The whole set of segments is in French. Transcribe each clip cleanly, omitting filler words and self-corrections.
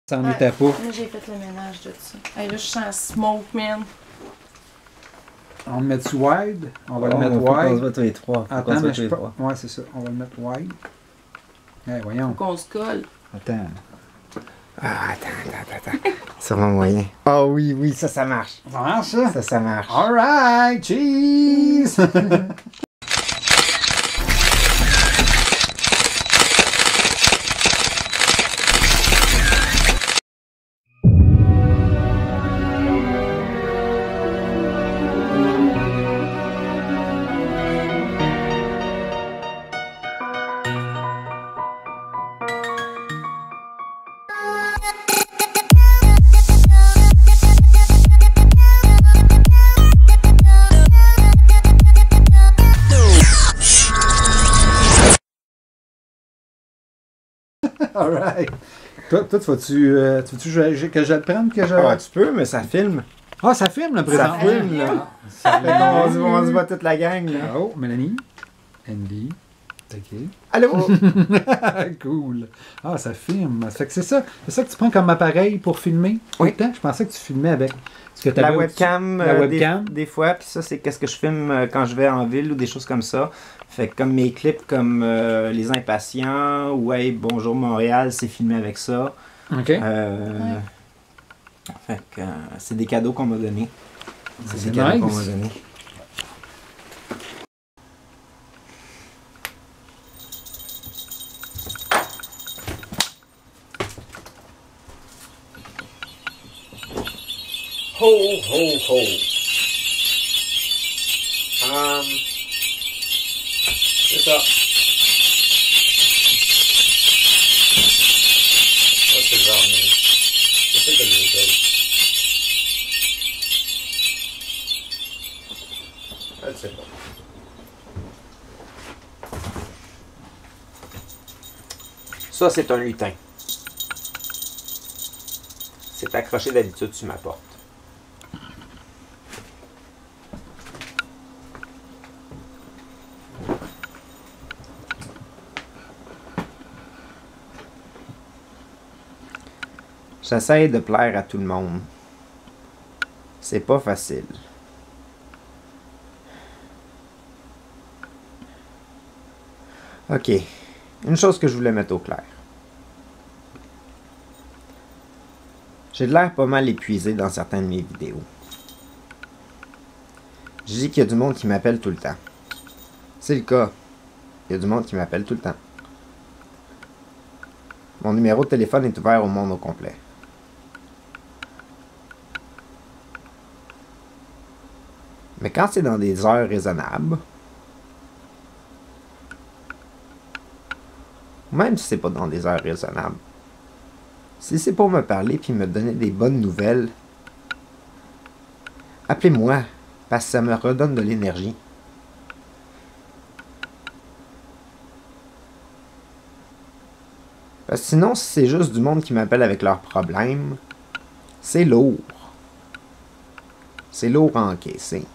Ça en était pas. Moi, j'ai fait le ménage de ça. Hey, là, je sens smoke, man. On va le mettre sous wide. On va le On mettre faut qu'on se wide. voit tous les trois. Attends, mais je pas. Ouais, c'est ça. On va le mettre wide. Hey, Faut voyons. qu'on se colle. Attends. Ah, attends. C'est vraiment moyen. Ah oui, oui, ça marche. Ça marche, ça? Ça marche. Alright, cheese! Alright. Toi, tu veux-tu que je le prenne? Ah, tu peux, mais ça filme. Ah, ça filme, le présent. Ça filme, là. On se voit toute la gang, là. Oh, Mélanie. Andy. OK. Allô? Cool. Ah, ça filme. Ça fait que c'est ça. C'est ça que tu prends comme appareil pour filmer? Oui. Tout le temps? Je pensais que tu filmais avec. La webcam, La webcam. des fois, puis ça, c'est qu'est-ce que je filme quand je vais en ville ou des choses comme ça. Fait que comme mes clips comme Les Impatients ou Hey, Bonjour Montréal, c'est filmé avec ça. OK. Fait que c'est des cadeaux qu'on m'a donnés. C'est des cadeaux qu'on m'a donnés. Ho, ho, ho. C'est ça. Ça, c'est le vernis. C'est ça que je veux dire. Je sais pas. Ça, c'est un lutin. C'est accroché d'habitude sur ma porte. J'essaie de plaire à tout le monde. C'est pas facile. Ok. Une chose que je voulais mettre au clair. J'ai de l'air pas mal épuisé dans certaines de mes vidéos. Je dis qu'il y a du monde qui m'appelle tout le temps. C'est le cas. Il y a du monde qui m'appelle tout le temps. Mon numéro de téléphone est ouvert au monde au complet. Mais quand c'est dans des heures raisonnables, même si c'est pas dans des heures raisonnables, si c'est pour me parler puis me donner des bonnes nouvelles, appelez-moi, parce que ça me redonne de l'énergie. Parce que sinon, si c'est juste du monde qui m'appelle avec leurs problèmes, c'est lourd. C'est lourd à encaisser.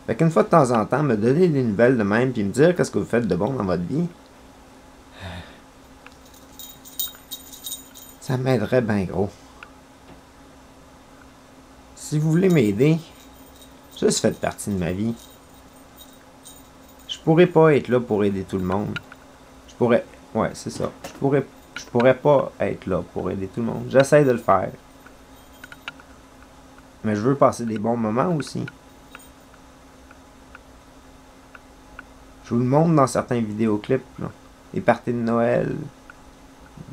Fait qu'une fois de temps en temps, me donner des nouvelles de même puis me dire qu'est-ce que vous faites de bon dans votre vie, ça m'aiderait bien gros. Si vous voulez m'aider, juste faites partie de ma vie. Je pourrais pas être là pour aider tout le monde. Je pourrais... Ouais, c'est ça. Je pourrais pas être là pour aider tout le monde. J'essaie de le faire. Mais je veux passer des bons moments aussi. Je vous le montre dans certains vidéoclips, là. Des parties de Noël,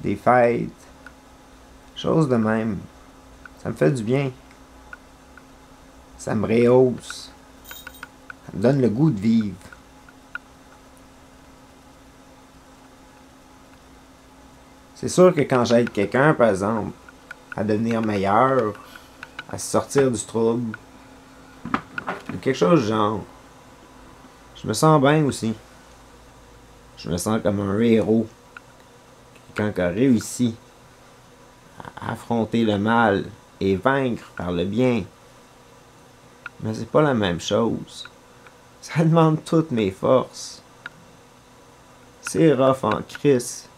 des fêtes, choses de même. Ça me fait du bien. Ça me rehausse. Ça me donne le goût de vivre. C'est sûr que quand j'aide quelqu'un, par exemple, à devenir meilleur, à se sortir du trouble, ou quelque chose du genre, je me sens bien aussi. Je me sens comme un héros. Quelqu'un qui a réussi à affronter le mal et vaincre par le bien. Mais c'est pas la même chose. Ça demande toutes mes forces. C'est rough en crise.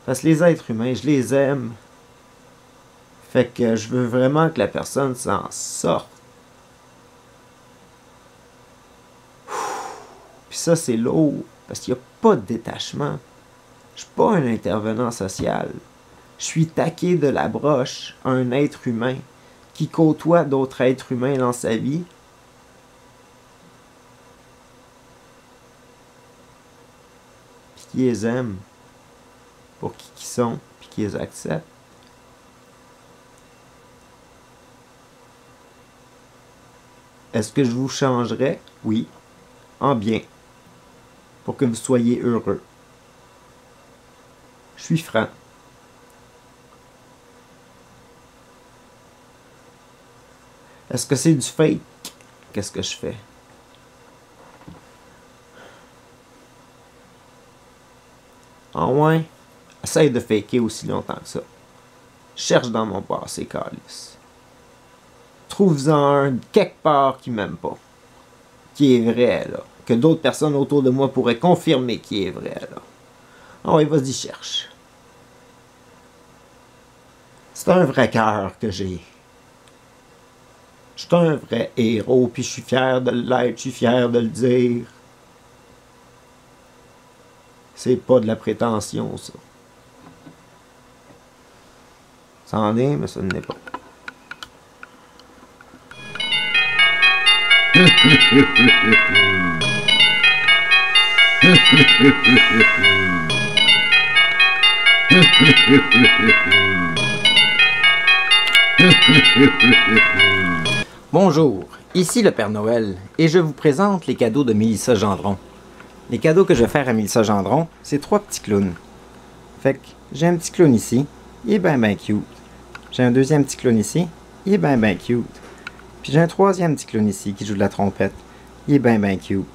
Parce que les êtres humains, je les aime. Fait que je veux vraiment que la personne s'en sorte. Puis ça, c'est lourd. Parce qu'il n'y a pas de détachement. Je suis pas un intervenant social. Je suis taqué de la broche à un être humain qui côtoie d'autres êtres humains dans sa vie. Puis qui les aime pour qui ils sont, puis qui les accepte. Est-ce que je vous changerais? Oui, en bien, pour que vous soyez heureux. Je suis franc. Est-ce que c'est du fake? Qu'est-ce que je fais? Ah ouais? Essaye de faker aussi longtemps que ça. Cherche dans mon passé, calice. Trouve-en un quelque part qui m'aime pas. Qui est vrai, là. Que d'autres personnes autour de moi pourraient confirmer qui est vrai, là. Ah ouais, vas-y, cherche. C'est un vrai cœur que j'ai. Je suis un vrai héros, puis je suis fier de l'être, je suis fier de le dire. C'est pas de la prétention, ça. Ça en est, mais ça ne l'est pas. Bonjour, ici le Père Noël, et je vous présente les cadeaux de Mélissa Gendron. Les cadeaux que je vais faire à Mélissa Gendron, c'est 3 petits clowns. Fait que j'ai un petit clown ici, il est ben cute. J'ai un deuxième petit clown ici, il est ben cute. Puis j'ai un troisième petit clown ici qui joue de la trompette, il est ben cute.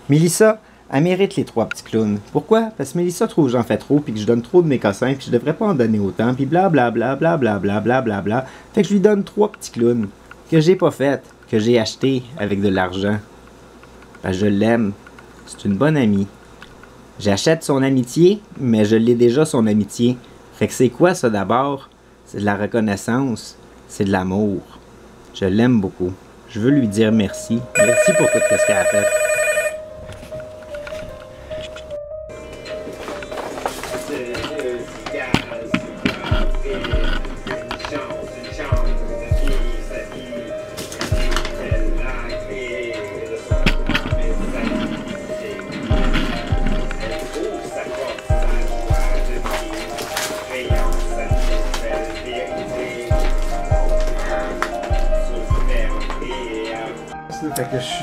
Mélissa, elle mérite les 3 petits clowns. Pourquoi? Parce que Mélissa trouve que j'en fais trop, puis que je donne trop de mes cossins, puis je devrais pas en donner autant, puis blablabla, blablabla, blablabla. Fait que je lui donne 3 petits clowns que j'ai pas fait, que j'ai acheté avec de l'argent. Parce que je l'aime. C'est une bonne amie. J'achète son amitié, mais je l'ai déjà son amitié. Fait que c'est quoi ça d'abord? C'est de la reconnaissance. C'est de l'amour. Je l'aime beaucoup. Je veux lui dire merci. Merci pour tout ce qu'elle a fait.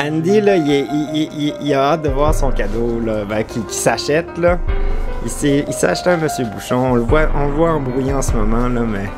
Andy, là, il a hâte de voir son cadeau, là, qui s'achète, là. Il s'est acheté un Monsieur Bouchon. On le voit embrouillé en ce moment, là, mais...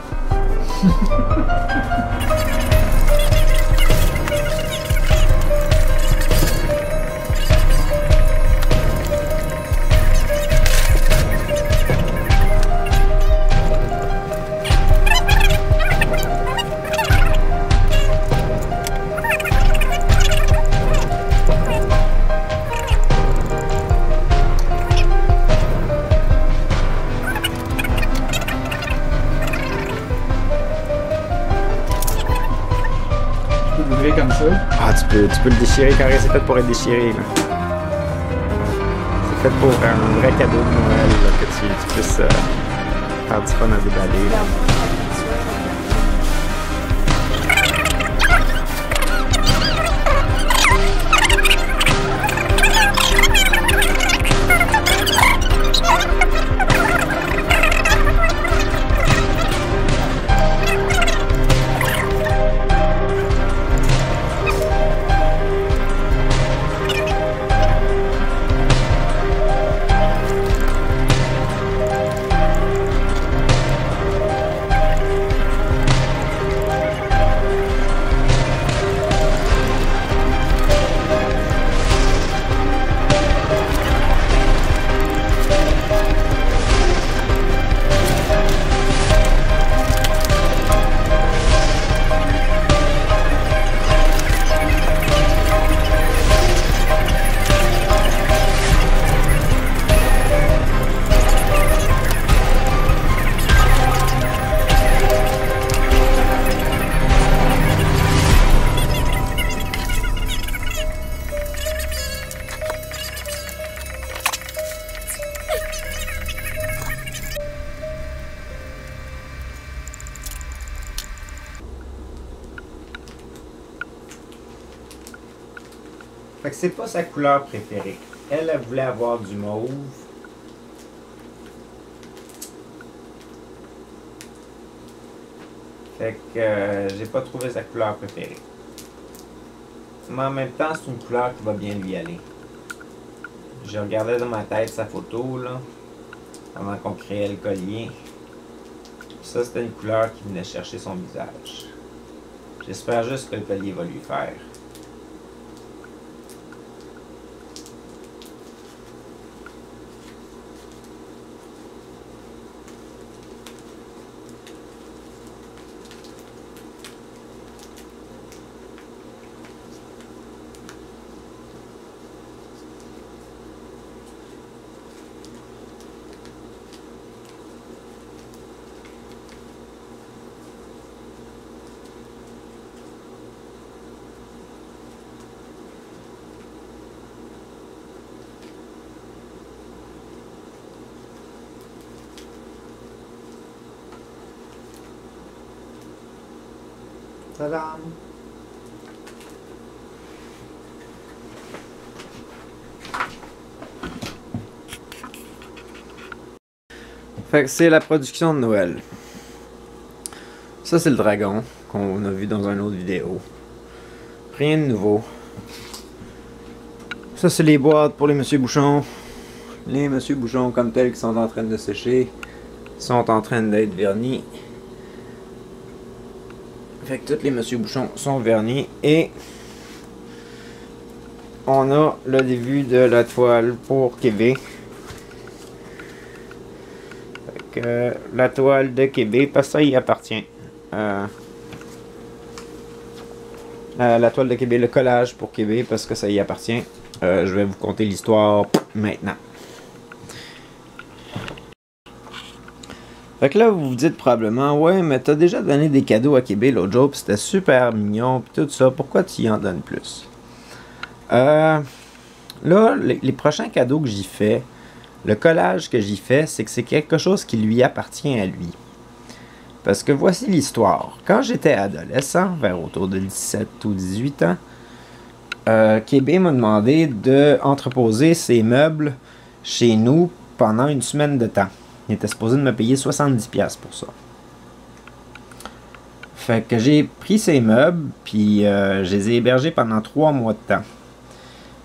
Comme ça. Ah, tu peux le déchirer carré, c'est fait pour être déchiré, là. C'est fait pour un vrai cadeau de Noël, là, que tu puisses faire du fun à déballer, là. Fait que c'est pas sa couleur préférée. Elle, elle voulait avoir du mauve. Fait que j'ai pas trouvé sa couleur préférée. Mais en même temps, c'est une couleur qui va bien lui aller. Je regardais dans ma tête sa photo, là, avant qu'on créait le collier. Ça, c'était une couleur qui venait chercher son visage. J'espère juste que le collier va lui faire. Tadam! Fait que c'est la production de Noël. Ça, c'est le dragon qu'on a vu dans une autre vidéo. Rien de nouveau. Ça, c'est les boîtes pour les Monsieur Bouchon. Les Monsieur Bouchon comme tels qui sont en train de sécher sont en train d'être vernis. Fait que tous les Monsieur Bouchon sont vernis et on a le début de la toile pour Québec. Fait que la toile de Québec, parce que ça y appartient. La toile de Québec, le collage pour Québec, parce que ça y appartient. Je vais vous conter l'histoire maintenant. Fait que là, vous vous dites probablement, ouais, mais t'as déjà donné des cadeaux à Québec l'autre jour, pis c'était super mignon, pis tout ça, pourquoi tu y en donnes plus? Là, les prochains cadeaux que j'y fais, le collage que j'y fais, c'est que c'est quelque chose qui lui appartient à lui. Parce que voici l'histoire. Quand j'étais adolescent, vers autour de 17 ou 18 ans, Québec m'a demandé d'entreposer ses meubles chez nous pendant une semaine de temps. Il était supposé de me payer 70$ pour ça. Fait que j'ai pris ces meubles, puis je les ai hébergés pendant 3 mois de temps.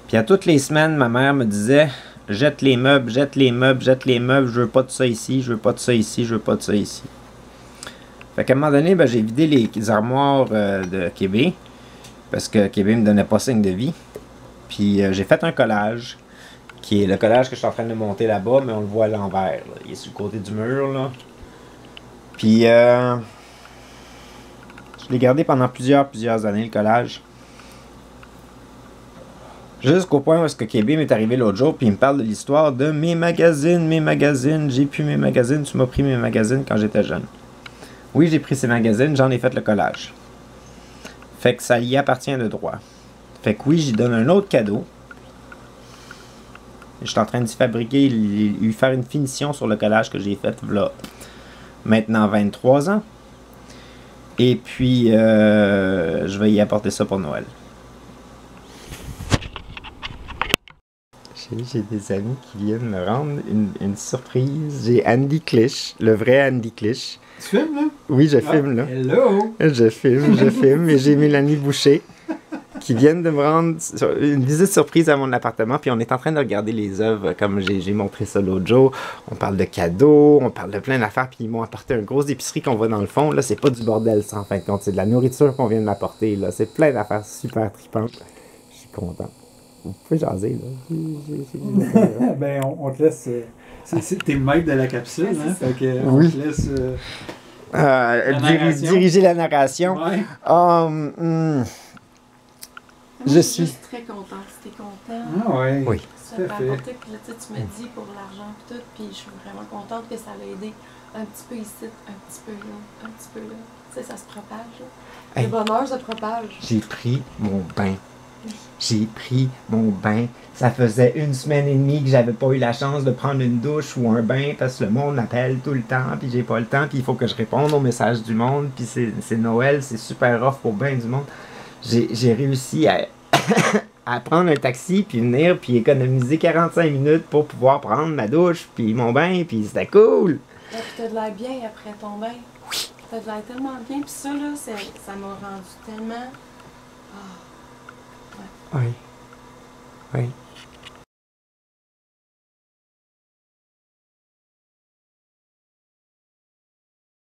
Puis à toutes les semaines, ma mère me disait « Jette les meubles, jette les meubles, jette les meubles, je veux pas de ça ici, je veux pas de ça ici, je veux pas de ça ici. » Fait qu'à un moment donné, ben, j'ai vidé les armoires de Québec, parce que Québec me donnait pas signe de vie. Puis j'ai fait un collage, qui est le collage que je suis en train de monter là-bas, mais on le voit à l'envers. Il est sur le côté du mur, là. Puis je l'ai gardé pendant plusieurs années, le collage. Jusqu'au point où est-ce que Québec m'est arrivé l'autre jour, puis il me parle de l'histoire de mes magazines, j'ai plus mes magazines, tu m'as pris mes magazines quand j'étais jeune. Oui, j'ai pris ces magazines, j'en ai fait le collage. Fait que ça y appartient de droit. Fait que oui, j'y donne un autre cadeau. Je suis en train d'y fabriquer, lui faire une finition sur le collage que j'ai fait là, maintenant 23 ans. Et puis, je vais y apporter ça pour Noël. J'ai des amis qui viennent me rendre une surprise. J'ai Andy Clich, le vrai Andy Clich. Tu filmes, là? Oui, je filme, là. Hello! Je filme, et j'ai Mélanie Boucher qui viennent de me rendre une visite surprise à mon appartement, puis on est en train de regarder les œuvres, comme j'ai montré ça l'autre jour. On parle de cadeaux, on parle de plein d'affaires, puis ils m'ont apporté une grosse épicerie qu'on voit dans le fond. Là, c'est pas du bordel, ça, en fin de compte. C'est de la nourriture qu'on vient de m'apporter, là. C'est plein d'affaires super tripantes. Je suis content. Vous pouvez jaser, là. Ben, on te laisse... T'es le maître de la capsule, hein? Fait que oui. On te laisse... diriger la narration. Ouais. Je suis très contente. Si t'es content, Ah ouais. Oui. ça tout à t'a fait. apporté. Puis là, tu me dis pour l'argent et tout. Puis je suis vraiment contente que ça l'a aidé un petit peu ici, un petit peu là, un petit peu là. Tu sais, ça se propage. Là. Hey. Le bonheur se propage. J'ai pris mon bain. J'ai pris mon bain. Ça faisait 1 semaine et demie que j'avais pas eu la chance de prendre une douche ou un bain parce que le monde m'appelle tout le temps, puis j'ai pas le temps, puis il faut que je réponde aux messages du monde, puis c'est Noël, c'est super rough pour bien du monde. J'ai réussi à prendre un taxi, puis venir, puis économiser 45 minutes pour pouvoir prendre ma douche, puis mon bain, puis c'était cool. Là, puis t'as de l'air bien après ton bain. Oui. T'as de l'air tellement bien. Puis ça, là, ça m'a rendu tellement... Oui. Oui.